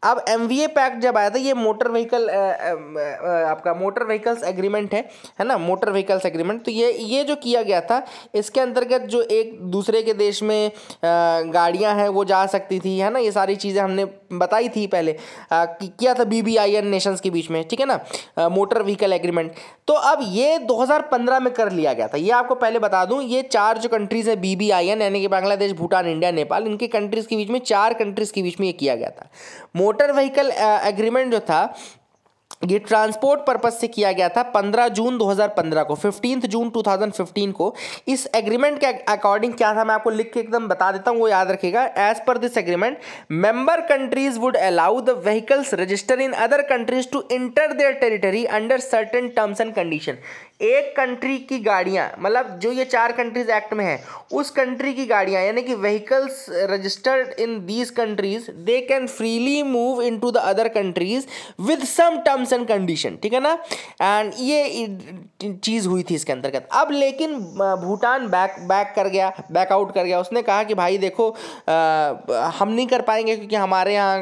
अब MVA पैक्ट जब आया था ये मोटर व्हीकल आपका मोटर व्हीकल्स एग्रीमेंट है ना, मोटर व्हीकल्स एग्रीमेंट। तो ये जो किया गया था इसके अंतर्गत जो एक दूसरे के देश में गाड़ियां हैं वो जा सकती थी, है ना, ये सारी चीज़ें हमने बताई थी पहले किया था BBIN नेशंस के बीच में, ठीक है ना, मोटर व्हीकल एग्रीमेंट। तो अब ये 2015 में कर लिया गया था। ये आपको पहले बता दूं ये 4 जो कंट्रीज़ है BBIN यानी कि बांग्लादेश, भूटान, इंडिया, नेपाल, इनके कंट्रीज़ के बीच में 4 कंट्रीज़ के बीच में ये किया गया था। मोटर व्हीकल एग्रीमेंट जो था ये ट्रांसपोर्ट पर्पस से किया गया था 15 जून 2015 को, 15 जून 2015 को। इस एग्रीमेंट के अकॉर्डिंग क्या था मैं आपको लिख के एकदम बता देता हूँ, वो याद रखिएगा। As per this agreement member countries would allow the vehicles register in other countries to enter their territory under certain terms and condition. एक कंट्री की गाड़ियाँ, मतलब जो ये 4 कंट्रीज एक्ट में है उस कंट्री की गाड़ियाँ यानी कि vehicles registered in these countries they can freely move into the other countries with some terms and condition, ठीक है ना। एंड ये चीज़ हुई थी इसके अंतर्गत। अब लेकिन भूटान बैक आउट कर गया। उसने कहा कि भाई देखो हम नहीं कर पाएंगे क्योंकि हमारे यहाँ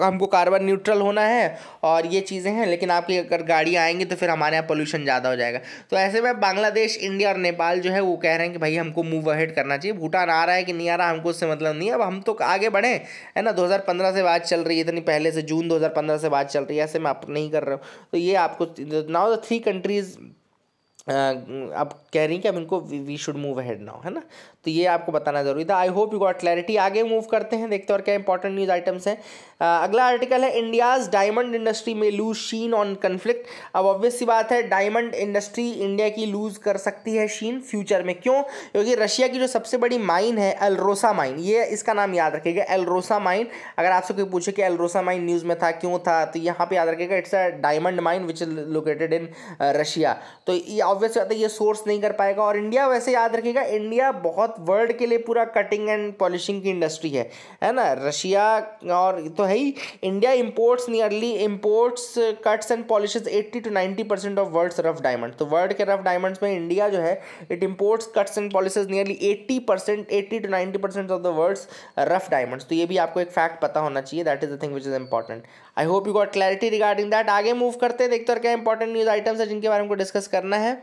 हमको कार्बन न्यूट्रल होना है और ये चीज़ें हैं, लेकिन आपकी अगर गाड़ियाँ आएंगी तो फिर हमारे यहाँ पोल्यूशन ज़्यादा हो जाएगा। तो ऐसे में बांग्लादेश, इंडिया और नेपाल जो है वो कह रहे हैं कि भाई हमको मूव अहेड करना चाहिए। भूटान आ रहा है कि नहीं आ रहा हमको उससे मतलब नहीं है, अब हम तो आगे बढ़े, है ना। 2015 से बात चल रही है, इतनी पहले से जून 2015 से बात चल रही है, ऐसे में आप नहीं कर रहे हो। तो ये आपको नाउ द 3 कंट्रीज अब कह रही हैं कि अब इनको we should move ahead now, है ना। तो ये आपको बताना जरूरी था। I hope you got clarity. आगे मूव करते हैं, देखते हैं और क्या इंपॉर्टेंट न्यूज़ आइटम्स हैं। अगला आर्टिकल है इंडियाज डायमंड इंडस्ट्री में लूज शीन ऑन कन्फ्लिक्ट। अब ऑब्वियस सी बात है, डायमंड इंडस्ट्री इंडिया की लूज कर सकती है शीन फ्यूचर में। क्यों? क्योंकि रशिया की जो सबसे बड़ी माइन है एल्रोसा माइन, ये इसका नाम याद रखिएगा, एल्रोसा माइन। अगर आपसे कोई पूछे कि एल्रोसा माइन न्यूज़ में था, क्यों था, तो यहाँ पे याद रखिएगा it's a diamond mine which is located in Russia. तो ये ऑब्वियस बात है, ये सोर्स नहीं कर पाएगा। और इंडिया, वैसे याद रखिएगा, इंडिया बहुत वर्ल्ड के लिए पूरा कटिंग एंड पॉलिशिंग की इंडस्ट्री है ना। रशिया और तो है ही, India imports cuts and polishes 80 to 90% of world's rough diamond. तो वर्ल्ड के रफ डायमंड्स में इंडिया जो है it imports cuts and polishes nearly 80 to 90% of the world's rough diamonds. तो ये भी आपको एक फैक्ट पता होना चाहिए, that is the thing which is important. I hope you got clarity regarding that. आगे मूव करते हैं, देखते हैं क्या इंपॉर्टेंट न्यूज आइटम्स है जिनके बारे में डिस्कस करना है।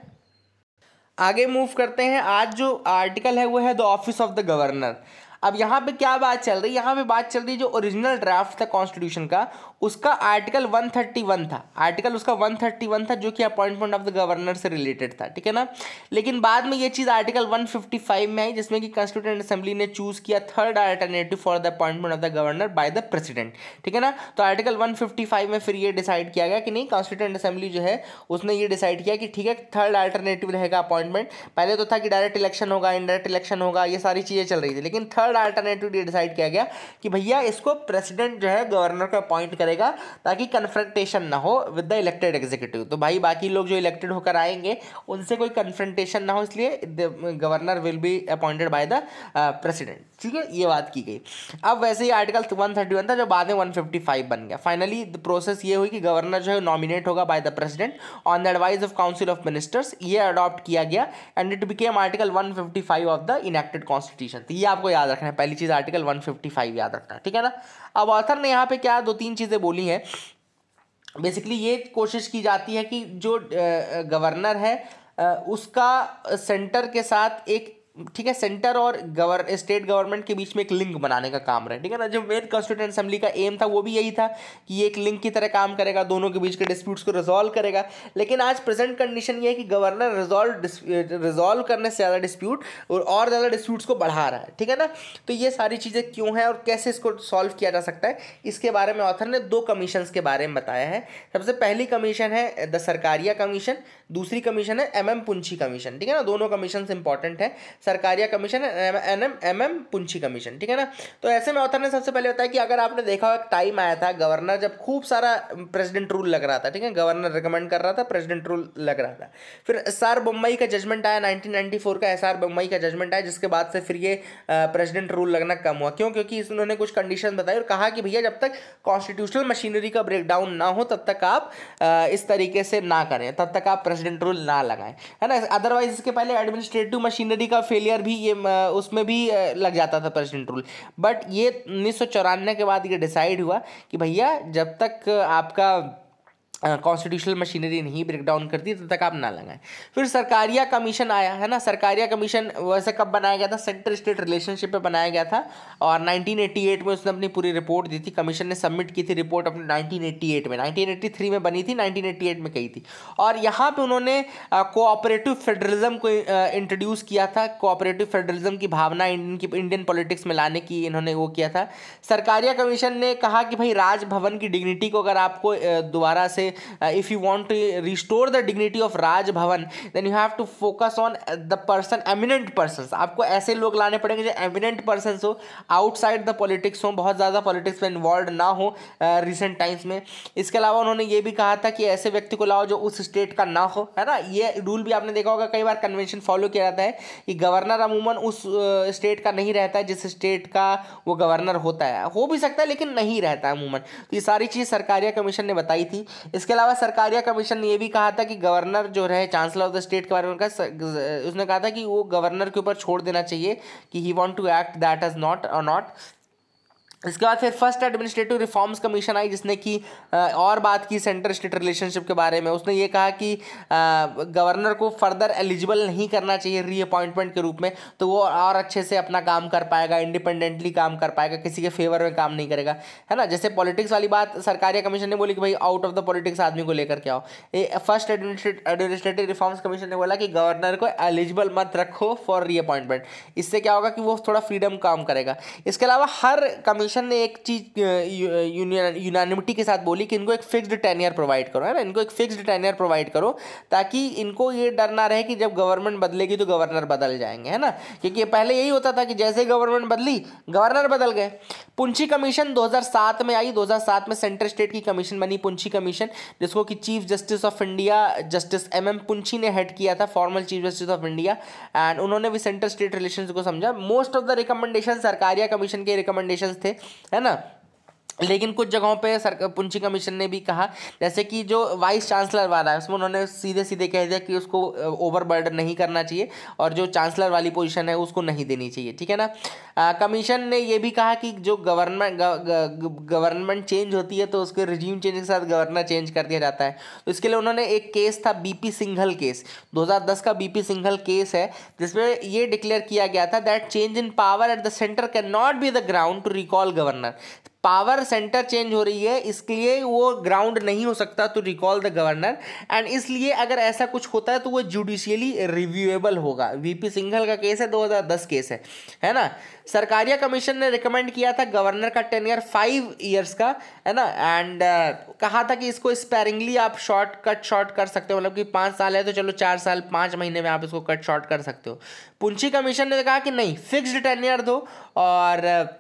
आगे मूव करते हैं। आज जो आर्टिकल है वो है the office of the governor. अब यहाँ पे क्या बात चल रही है? यहाँ पे बात चल रही है जो ओरिजिनल ड्राफ्ट था कॉन्स्टिट्यूशन का, उसका आर्टिकल 131 था, आर्टिकल उसका 131 था जो कि अपॉइंटमेंट ऑफ द गवर्नर से रिलेटेड था, ठीक है ना। लेकिन बाद में ये चीज़ आर्टिकल 155 में आई, जिसमें कि कॉन्स्टिट्यूएंट असेंबली ने चूज किया third alternative for the appointment of the governor by the president, ठीक है ना। तो आर्टिकल 155 में फिर ये डिसाइड किया गया कि नहीं, कॉन्स्टिट्यूएंट असेंबली जो है उसने ये डिसाइड किया कि ठीक है, थर्ड अल्टरनेटिव रहेगा अपॉइंटमेंट। पहले तो था कि डायरेक्ट इलेक्शन होगा, इनडायरेक्ट इलेक्शन होगा, ये सारी चीज़ें चल रही थी, लेकिन थर्ड अल्टरनेटिव ये डिसाइड किया गया कि भैया इसको प्रेसिडेंट जो है गवर्नर को अपॉइंट करेगा ताकि कन्फ्रंटेशन ना हो विद द इलेक्टेड एग्जीक्यूटिव। तो भाई बाकी लोग जो इलेक्टेड होकर आएंगे उनसे कोई कन्फ्रंटेशन ना हो, इसलिए governor will be appointed by the president, ठीक है, ये बात की गई। अब वैसे ही आर्टिकल 131 था जो बाद में 155 बन गया। फाइनली द प्रोसेस ये हुई कि गवर्नर जो है नॉमिनेट होगा by the president on the advice of council of ministers, ये अडॉप्ट किया गया and it became article 155 of the enacted constitution. तो ये आपको याद रखना है, पहली चीज़ आर्टिकल 155 याद रखना है, ठीक है ना। अब ऑथर ने यहाँ पे क्या दो तीन चीज़ें बोली हैं। बेसिकली ये कोशिश की जाती है कि जो गवर्नर है उसका सेंटर के साथ एक, ठीक है, सेंटर और स्टेट गवर्नमेंट के बीच में एक लिंक बनाने का काम रहे, ठीक है ना। जो मेन कॉन्स्टिट्यूएंट असेंबली का एम था वो भी यही था कि ये एक लिंक की तरह काम करेगा, दोनों के बीच के डिस्प्यूट्स को रिजॉल्व करेगा। लेकिन आज प्रेजेंट कंडीशन ये है कि गवर्नर रिजॉल्व करने से ज़्यादा डिस्प्यूट और ज़्यादा डिस्प्यूट्स को बढ़ा रहा है, ठीक है ना। तो ये सारी चीज़ें क्यों हैं और कैसे इसको सॉल्व किया जा सकता है, इसके बारे में ऑथर ने दो कमीशंस के बारे में बताया है। सबसे पहली कमीशन है द सरकारिया कमीशन, दूसरी कमीशन है MM पुंछी कमीशन, ठीक है ना। दोनों कमीशन इंपॉर्टेंट है, Sarkaria commission MM Punchhi commission, ठीक है ना। तो ऐसे में ऑथर ने सबसे पहले बताया कि अगर आपने देखा हो, एक टाइम आया था गवर्नर जब खूब सारा प्रेसिडेंट रूल लग रहा था, ठीक है, गवर्नर रिकमेंड कर रहा था, प्रेसिडेंट रूल लग रहा था। फिर SR बम्बई का जजमेंट आया, 1994 का SR बम्बई का जजमेंट आया, जिसके बाद से फिर ये प्रेसिडेंट रूल लगना कम हुआ। क्यों? क्योंकि उन्होंने कुछ कंडीशन बताई और कहा कि भैया जब तक कॉन्स्टिट्यूशनल मशीनरी का ब्रेकडाउन ना हो तब तक आप इस तरीके से ना करें, तब तक आप प्रेसिडेंट रूल ना लगाएं, है ना। अदरवाइज इसके पहले एडमिनिस्ट्रेटिव मशीनरी का फेलियर भी ये उसमें भी लग जाता था प्रेसिडेंट रूल। बट ये 1994 के बाद ये डिसाइड हुआ कि भैया जब तक आपका कॉन्स्टिट्यूशनल मशीनरी नहीं ब्रेक डाउन करती तब तक आप ना लगाएं। फिर सरकारिया कमीशन आया, है ना। सरकारिया कमीशन वैसे कब बनाया गया था? सेंटर स्टेट रिलेशनशिप पे बनाया गया था और 1988 में उसने अपनी पूरी रिपोर्ट दी थी। कमीशन ने सबमिट की थी रिपोर्ट अपने 1988 में, 1983 में बनी थी, 1988 में कही थी। और यहाँ पे उन्होंने कोऑपरेटिव फेडरलिज्म को इंट्रोड्यूस किया था, कोऑपरेटिव फेडरलिज्म की भावना इंडियन पॉलिटिक्स में लाने की इन्होंने वो किया था। सरकारिया कमीशन ने कहा कि भाई राजभवन की डिग्निटी को अगर आपको दोबारा से if you want to restore the dignity of Raj Bhavan then you have to focus on the person, eminent persons। आपको ऐसे लोग लाने पड़ेंगे जो eminent persons हो, outside the politics हो, बहुत ज़्यादा politics में involved ना हो recent times में। इसके अलावा उन्होंने ये भी कहा था कि ऐसे व्यक्ति को लाओ जो उस स्टेट का ना हो, है ना। ये रूल भी आपने देखा होगा, कई बार कन्वेंशन फॉलो किया जाता है कि गवर्नर अमूमन उस स्टेट का नहीं रहता है जिस स्टेट का वो गवर्नर होता है, हो भी सकता है लेकिन नहीं रहता है अमूमन। तो ये सारी चीज़ सरकारिया कमीशन ने बताई थी। इसके अलावा सरकारिया कमीशन ने यह भी कहा था कि गवर्नर जो रहे, चांसलर ऑफ द स्टेट के बारे में उसने कहा था कि वो गवर्नर के ऊपर छोड़ देना चाहिए कि he want to act that as not और नॉट इसके बाद फिर फर्स्ट एडमिनिस्ट्रेटिव रिफॉर्म्स कमीशन आई, जिसने की और बात की सेंटर स्टेट रिलेशनशिप के बारे में। उसने ये कहा कि गवर्नर को फर्दर एलिजिबल नहीं करना चाहिए रीअपॉइंटमेंट के रूप में, तो वो और अच्छे से अपना काम कर पाएगा, इंडिपेंडेंटली काम कर पाएगा, किसी के फेवर में काम नहीं करेगा, है ना। जैसे पॉलिटिक्स वाली बात सरकारिया कमीशन ने बोली कि भाई आउट ऑफ द पॉलिटिक्स आदमी को लेकर के आओ। फर्स्ट एडमिनिस्ट्रेटिव रिफॉर्म्स कमीशन ने बोला कि गवर्नर को एलिजिबल मत रखो फॉर रीअपॉइंटमेंट। इससे क्या होगा कि वो थोड़ा फ्रीडम काम करेगा। इसके अलावा हर कमीशन ने एक चीज यूनानिमिटी के साथ बोली कि इनको एक फिक्स्ड टेन्योर प्रोवाइड करो, है ना, इनको एक फिक्स्ड टेन्योर प्रोवाइड करो, ताकि इनको ये डर ना रहे कि जब गवर्नमेंट बदलेगी तो गवर्नर बदल जाएंगे, है ना। क्योंकि पहले यही होता था कि जैसे गवर्नमेंट बदली गवर्नर बदल गए। पुंछी कमीशन 2007 में आई। 2007 में सेंट्रल स्टेट की कमीशन बनी पुंछी कमीशन, जिसको कि chief justice of India justice MM Punchhi ने हेड किया था, formal chief justice of India. And उन्होंने भी सेंट्रल स्टेट रिलेशंस को समझा। Most of the recommendation Sarkaria commission के रिकमेंडेशंस थे, है ना। लेकिन कुछ जगहों पे पुंछी कमीशन ने भी कहा, जैसे कि जो वाइस चांसलर वाला है उसमें उन्होंने सीधे सीधे कह दिया कि उसको ओवरबर्डन नहीं करना चाहिए और जो चांसलर वाली पोजीशन है उसको नहीं देनी चाहिए, ठीक है ना। कमीशन ने ये भी कहा कि जो गवर्नमेंट चेंज होती है तो उसके रिजीम चेंज के साथ गवर्नर चेंज कर दिया जाता है। तो इसके लिए उन्होंने एक केस था BP सिंघल केस, 2010 का BP सिंघल केस है, जिसमें ये डिक्लेयर किया गया था that change in power at the centre can not be the ground to recall governor. Power centre change हो रही है, इसलिए वो ग्राउंड नहीं हो सकता to recall the governor, and इसलिए अगर ऐसा कुछ होता है तो वो जुडिशियली रिव्यूएबल होगा। VP सिंघल का केस है, 2010 केस है ना। सरकारिया कमीशन ने रिकमेंड किया था गवर्नर का टेन्योर 5 ईयर्स का, है ना। एंड कहा था कि इसको स्पेरिंगली आप शॉर्ट कर सकते हो, मतलब कि 5 साल है तो चलो 4 साल 5 महीने में आप इसको कट शॉर्ट कर सकते हो। पुंछी कमीशन ने कहा कि नहीं, फिक्स्ड टेन्योर दो और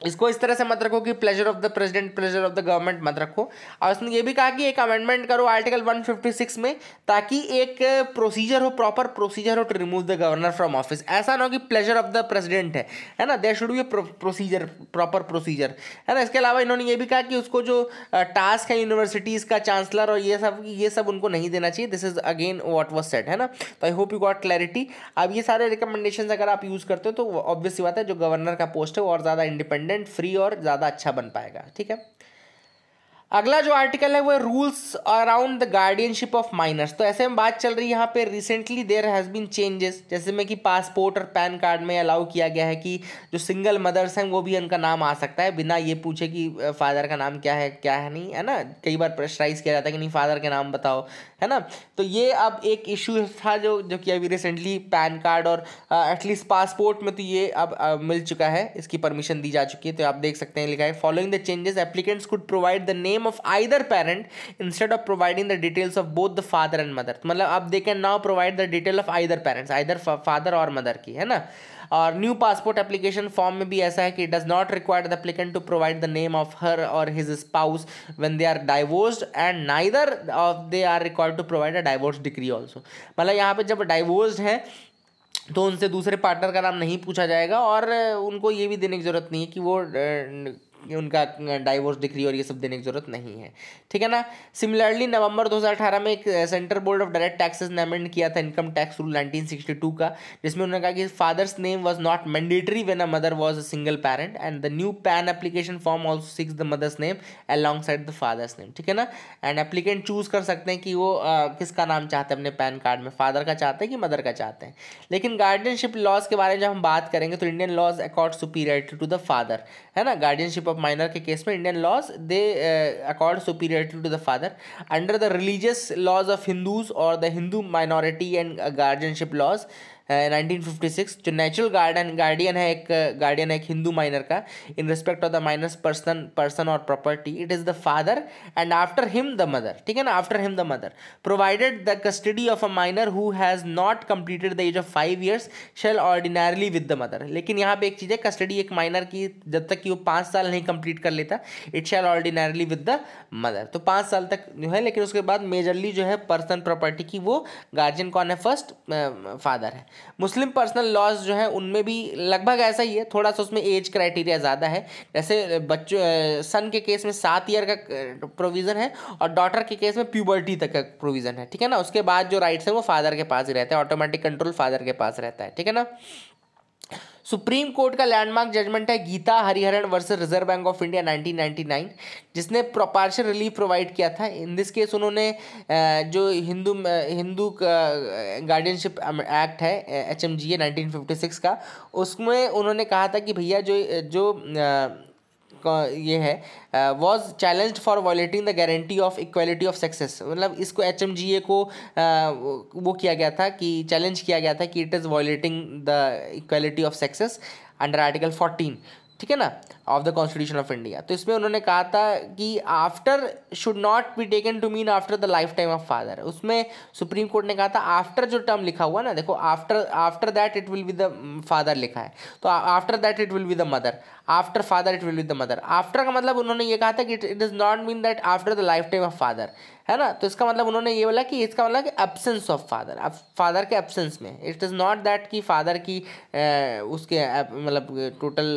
इसको इस तरह से मत रखो कि pleasure of the president pleasure of the government मत रखो। और उसने ये भी कहा कि एक अमेंडमेंट करो आर्टिकल 156 में, ताकि एक प्रोसीजर हो, प्रॉपर प्रोसीजर हो to remove the governor from office. ऐसा ना हो कि प्लेजर ऑफ द प्रेसिडेंट है ना, there should be procedure, proper procedure, है ना। इसके अलावा इन्होंने ये भी कहा कि उसको जो टास्क है यूनिवर्सिटीज़ का चांसलर और ये सब उनको नहीं देना चाहिए। This is again what was said, है ना। तो I hope you got clarity. अब ये सारे रिकमेंडेशंस अगर आप यूज़ करते हो तो ऑब्वियस सी बात है जो गवर्नर का पोस्ट है वो और ज़्यादा इंडिपेंडेंट, फ्री और ज़्यादा अच्छा बन पाएगा, ठीक है। अगला जो आर्टिकल है वो rules around the guardianship of minors. तो ऐसे में बात चल रही है यहाँ पे recently there has been changes, जैसे में कि पासपोर्ट और पैन कार्ड में अलाउ किया गया है कि जो सिंगल मदर्स हैं वो भी उनका नाम आ सकता है बिना ये पूछे कि फादर का नाम क्या है नहीं, है ना। कई बार प्रेशराइज किया जाता है कि नहीं फादर के नाम बताओ, है ना। तो ये अब एक इशू था जो कि अभी रिसेंटली पैन कार्ड और एटलीस्ट पासपोर्ट में तो ये अब मिल चुका है, इसकी परमिशन दी जा चुकी है। तो आप देख सकते हैं लिखा है following the changes applicants could provide the name of either parent instead of providing the details of both the father and mother। मतलब अब they can now provide the detail of either parents, either father और mother की, है ना। और न्यू पासपोर्ट एप्लीकेशन फॉर्म में भी ऐसा है कि does not require the applicant to provide the name of her और his spouse when they are divorced and neither of they are required to provide a divorce decree also. मतलब यहाँ पे जब डाइवोर्स्ड है तो उनसे दूसरे पार्टनर का नाम नहीं पूछा जाएगा और उनको ये भी देने की ज़रूरत नहीं है कि वो उनका डाइवोर्स डिक्री और ये सब देने की जरूरत नहीं है, ठीक है ना। सिमिलरली नवंबर 2018 में एक central board of direct taxes ने अमेंड किया था इनकम टैक्स रूल 1962 का, जिसमें उन्होंने कहा कि father's name was not mandatory when a mother was a single parent and the new PAN application form also seeks the mother's name alongside the father's name, ठीक है ना। एंड एप्लीकेंट चूज कर सकते हैं कि वो किसका नाम चाहते हैं अपने पैन कार्ड में, फादर का चाहते हैं कि मदर का चाहते हैं। लेकिन गार्डियनशिप लॉज के बारे में जब हम बात करेंगे तो Indian laws accord superiority to the father, है ना। गार्डियनशिप ऑफ माइनर के केस में Indian laws they accord superiority to the father under the religious laws of Hindus और the Hindu minority and guardianship laws 1956। जो नेचुरल गार्डियन है एक हिंदू माइनर का in respect of the minor's person और property it is the father and after him the mother, ठीक है ना, after him the mother provided the custody of a minor who has not completed the age of 5 years shall ordinarily with the mother. लेकिन यहाँ पे एक चीज़ है, कस्टडी एक माइनर की जब तक कि वो 5 साल नहीं कंप्लीट कर लेता it shall ordinarily with the mother, तो 5 साल तक जो है। लेकिन उसके बाद मेजरली जो है पर्सन प्रॉपर्टी की वो गार्जियन कौन है, फर्स्ट फादर है। मुस्लिम पर्सनल लॉज जो है उनमें भी लगभग ऐसा ही है, थोड़ा सा उसमें एज क्राइटेरिया ज़्यादा है। जैसे बच्चों सन के केस में 7 ईयर का प्रोविज़न है और डॉटर के केस में प्यूबर्टी तक का प्रोविज़न है, ठीक है ना। उसके बाद जो राइट्स है वो फादर के पास ही रहता है, ऑटोमेटिक कंट्रोल फादर के पास रहता है, ठीक है ना। सुप्रीम कोर्ट का लैंडमार्क जजमेंट है Geeta Hariharan versus reserve bank of India 1999, जिसने पार्शियल रिलीफ प्रोवाइड किया था। इन दिस केस उन्होंने जो हिंदू गार्डियनशिप एक्ट है HMGA 1956 का, उसमें उन्होंने कहा था कि भैया जो ये है was challenged for violating the guarantee of equality of sexes, मतलब इसको HMGA को वो किया गया था कि चैलेंज किया गया था कि it is violating the equality of sexes under article 14, ठीक है ना, of the constitution of India. तो इसमें उन्होंने कहा था कि after should not be taken to mean after the life time of father. उसमें सुप्रीम कोर्ट ने कहा था आफ्टर जो टर्म लिखा हुआ ना, देखो after that it will be the father लिखा है, तो after that it will be the mother, after father it will be the mother. After का मतलब उन्होंने ये कहा था कि it does not mean that after the life time of father, है ना। तो इसका मतलब उन्होंने ये बोला कि इसका मतलब कि एब्सेंस ऑफ फादर, अब फादर के एब्सेंस में, इट इज़ नॉट दैट कि फादर की उसके मतलब टोटल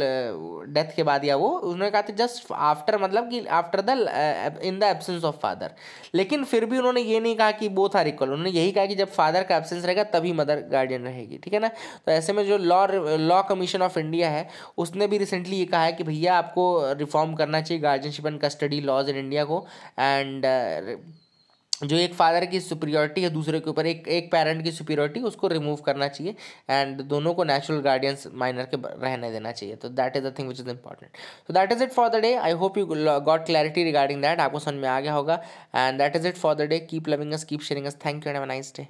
डेथ के बाद, या वो उन्होंने कहा था जस्ट आफ्टर, मतलब कि after the in the absence of father. लेकिन फिर भी उन्होंने ये नहीं कहा कि बोथ आर इक्वल, उन्होंने यही कहा कि जब फादर का एब्सेंस रहेगा तभी मदर गार्डियन रहेगी, ठीक है ना। तो ऐसे में जो लॉ कमीशन ऑफ इंडिया है उसने भी रिसेंटली ये कहा है कि भैया आपको रिफॉर्म करना चाहिए guardianship and custody laws in India को, एंड जो एक फादर की सुपीरियरिटी है दूसरे के ऊपर, एक पेरेंट की सुपीरियरिटी, उसको रिमूव करना चाहिए एंड दोनों को नेचुरल गार्डियंस माइनर के रहने देना चाहिए। तो that is the thing which is important. So that is it for the day. I hope you got clarity regarding that, आपको समझ में आ गया होगा। And that is it for the day. Keep loving us, keep sharing us. Thank you and have a nice day.